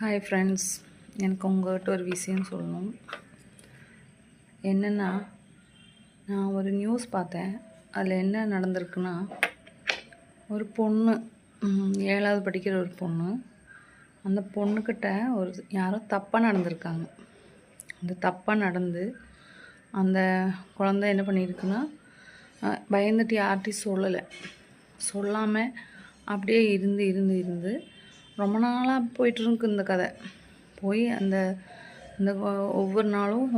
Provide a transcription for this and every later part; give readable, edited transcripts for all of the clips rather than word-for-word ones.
Hi friends, எனக்கு உங்கள்கிட்ட ஒரு விஷயம் சொல்லணும். என்னென்னா, நான் ஒரு நியூஸ் பார்த்தேன். அதில் என்ன நடந்திருக்குன்னா, ஒரு பொண்ணு 7வது படிக்கிற ஒரு பொண்ணு, அந்த பொண்ணுக்கிட்ட யாரோ தப்பாக நடந்திருக்காங்க. அந்த தப்பாக நடந்து அந்த குழந்தை என்ன பண்ணியிருக்குன்னா, பயந்துட்டு யார்கிட்டையும் சொல்லாமல் அப்படியே இருந்து ரொம்ப நாளாக போயிட்டுருக்கு இந்த கதை. போய் அந்த ஒவ்வொரு நாளும்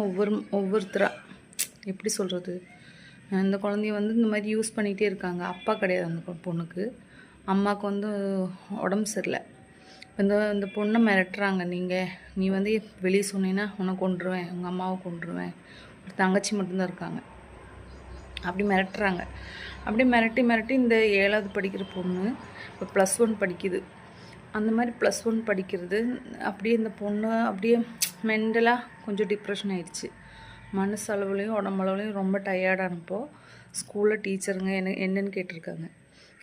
ஒவ்வொருத்தராக எப்படி சொல்கிறது, இந்த குழந்தைய இந்த மாதிரி யூஸ் பண்ணிகிட்டே இருக்காங்க. அப்பா கிடையாது அந்த பொண்ணுக்கு. அம்மாவுக்கு உடம்பு சரியில்லை. இந்த பொண்ணை மிரட்டுறாங்க. நீ வெளியே சொன்னீங்கன்னா உன்னை கொன்றுவேன், உங்கள் அம்மாவை கொன்றுவேன். ஒரு தங்கச்சி மட்டும்தான் இருக்காங்க. அப்படி மிரட்டுறாங்க. அப்படி மிரட்டி இந்த 7வது படிக்கிற பொண்ணு இப்போ +1 படிக்குது. அந்த மாதிரி +1 படிக்கிறது அப்படியே இந்த பொண்ணு அப்படியே மென்டலாக கொஞ்சம் டிப்ரெஷன் ஆகிடுச்சு. மனசளவுலையும் உடம்பளவுலையும் ரொம்ப டயர்டானப்போ ஸ்கூலில் டீச்சருங்க என்னன்னு கேட்டிருக்காங்க.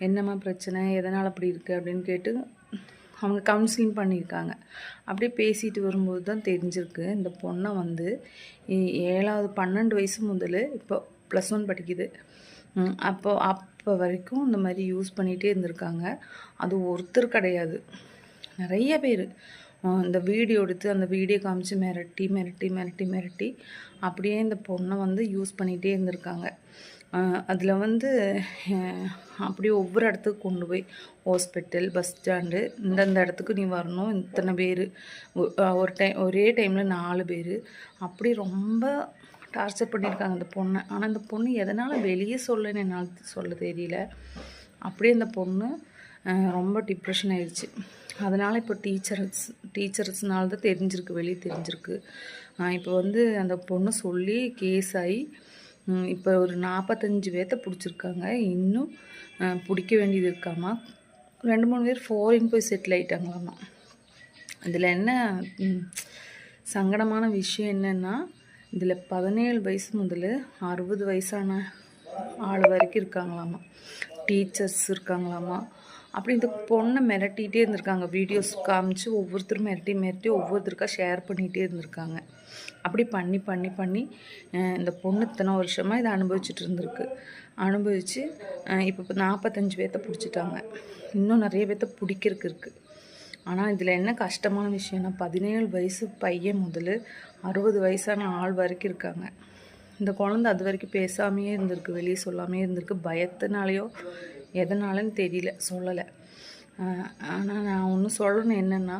என்னம்மா பிரச்சனை, எதனால் அப்படி இருக்குது அப்படின்னு கேட்டு அவங்க கவுன்சிலிங் பண்ணியிருக்காங்க. அப்படியே பேசிட்டு வரும்போது தான் தெரிஞ்சிருக்கு, இந்த பொண்ணை 7வது 12 வயசு முதல் இப்போ +1 படிக்குது. அப்போ வரைக்கும் இந்த மாதிரி யூஸ் பண்ணிகிட்டே இருந்திருக்காங்க. அது ஒருத்தர் கிடையாது, நிறைய பேர். இந்த வீடியோ எடுத்து அந்த வீடியோ காமிச்சு மிரட்டி அப்படியே இந்த பொண்ணை யூஸ் பண்ணிகிட்டே இருந்திருக்காங்க. அதில் அப்படியே ஒவ்வொரு இடத்துக்கு கொண்டு போய் ஹாஸ்பிட்டல், பஸ் ஸ்டாண்டு, இந்தந்த இடத்துக்கு நீ வரணும், இத்தனை பேர், ஒரே டைமில் 4 பேர், அப்படி ரொம்ப டார்ச்சர் பண்ணியிருக்காங்க அந்த பொண்ணை. ஆனால் இந்த பொண்ணு எதனால் வெளியே சொல்லன்னு என்னால் சொல்ல தெரியல. அப்படியே இந்த பொண்ணு ரொம்ப டிப்ரெஷன் ஆயிடுச்சு. அதனால் இப்போ டீச்சர்ஸ்னால தான் தெரிஞ்சிருக்கு, வெளியே தெரிஞ்சிருக்கு. இப்போ அந்த பொண்ணு சொல்லி கேஸ் ஆகி இப்போ ஒரு 45 பேர்த்த பிடிச்சிருக்காங்க. இன்னும் பிடிக்க வேண்டியது இருக்காமா. 2-3 பேர் ஃபாரின் போய் செட்டில் ஆகிட்டாங்களாமா. இதில் என்ன சங்கடமான விஷயம் என்னென்னா, இதில் 17 வயசு முதல் 60 வயசான ஆள் வரைக்கும் இருக்காங்களாமா, டீச்சர்ஸ் இருக்காங்களாமா. அப்படி இந்த பொண்ணை மிரட்டிகிட்டே இருந்திருக்காங்க. வீடியோஸ் காமிச்சு ஒவ்வொருத்தரும் மிரட்டி ஒவ்வொருத்தருக்கா ஷேர் பண்ணிகிட்டே இருந்திருக்காங்க. அப்படி பண்ணி இந்த பொண்ணு இத்தனை வருஷமாக இதை அனுபவிச்சுட்டு இருந்திருக்கு. அனுபவித்து இப்போ 45 பேர்த்த பிடிச்சிட்டாங்க. இன்னும் நிறைய பேர்த்த பிடிக்கிறதுக்கு இருக்குது. ஆனால் இதில் என்ன கஷ்டமான விஷயம்னா, 17 வயசு பையன் முதல் 60 வயசான ஆள் வரைக்கும் இருக்காங்க. இந்த குழந்தை அது வரைக்கும் பேசாமையே இருந்திருக்கு, வெளியே சொல்லாமே இருந்திருக்கு. பயத்தினாலேயோ எதனாலன்னு தெரியல, சொல்லலை. ஆனால் நான் ஒன்று சொல்லணும் என்னென்னா,